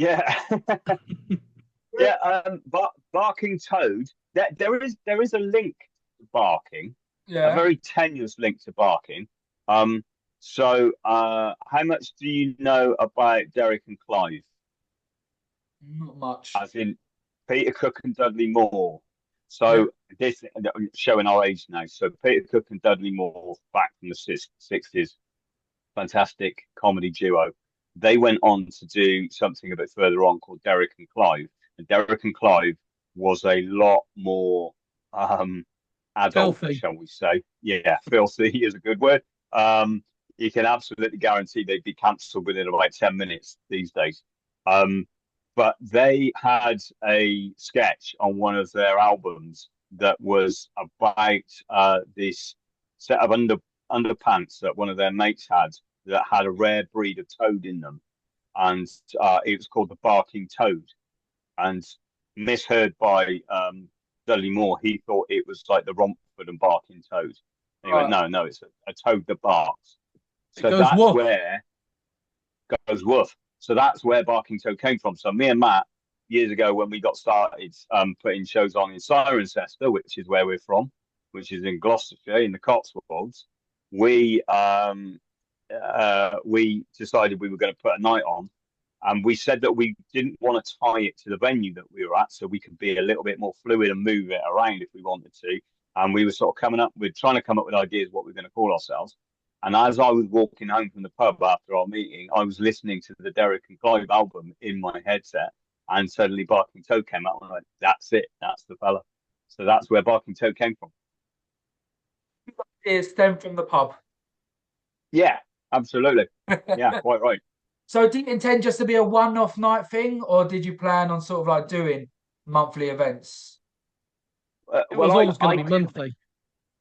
Yeah. Yeah, barking toad. There is a link to barking, a Yeah, very tenuous link to barking. Um, how much do you know about Derek and Clive? not much. As in Peter Cook and Dudley Moore. Yeah. So this showing our age now. So Peter Cook and Dudley Moore, back from the '60s, fantastic comedy duo. They went on to do something a bit further on called Derek and Clive. And Derek and Clive was a lot more adult, Filthy. shall we say. Yeah, filthy is a good word. Um, you can absolutely guarantee they'd be cancelled within about 10 minutes these days. Um, but they had a sketch on one of their albums that was about this set of underpants that one of their mates had that had a rare breed of toad in them, and it was called the Barking Toad. And misheard by Dudley Moore, he thought it was like the Romford and Barking Toad. And he went, Right. no, no, it's a toad that barks. It So goes that's woof. where goes woof. So that's where Barking Toad came from. So me and Matt, years ago when we got started putting shows on in Cirencester, which is where we're from, which is in Gloucestershire in the Cotswolds, we we decided we were going to put a night on, and we said that we didn't want to tie it to the venue that we were at, so we could be a little bit more fluid and move it around if we wanted to. And we were sort of trying to come up with ideas what we are going to call ourselves. And as I was walking home from the pub after our meeting, I was listening to the Derek and Clive album in my headset, and suddenly Barking Toad came out. And I'm like, that's it, that's the fella. So that's where Barking Toad came from. It stemmed from the pub. Yeah, absolutely. Yeah, quite right. So, did you intend just to be a one-off night thing, or did you plan on sort of like doing monthly events? Uh, It well, was I always going I to be did monthly.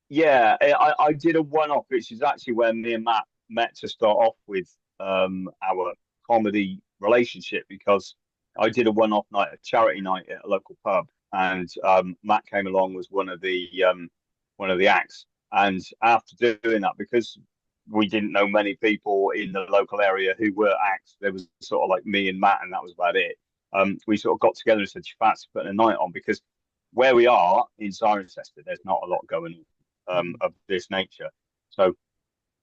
Yeah, I did a one-off, which is actually where me and Matt met to start off with our comedy relationship, because I did a one-off night, a charity night at a local pub, and Matt came along was one of the acts. And after doing that, because we didn't know many people in the local area who were acts, there was sort of like me and Matt, and that was about it. We sort of got together and said, "You fancy putting a night on?" Because where we are in Cirencester, there's not a lot going on of this nature. So,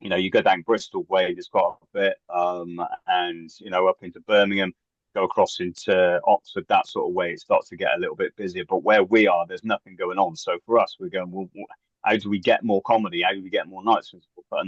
you go down Bristol way, there's quite a bit, and up into Birmingham, go across into Oxford, that sort of way, it starts to get a little bit busier. But where we are, there's nothing going on. So for us, we're going, well, how do we get more comedy? How do we get more nights? We'll put a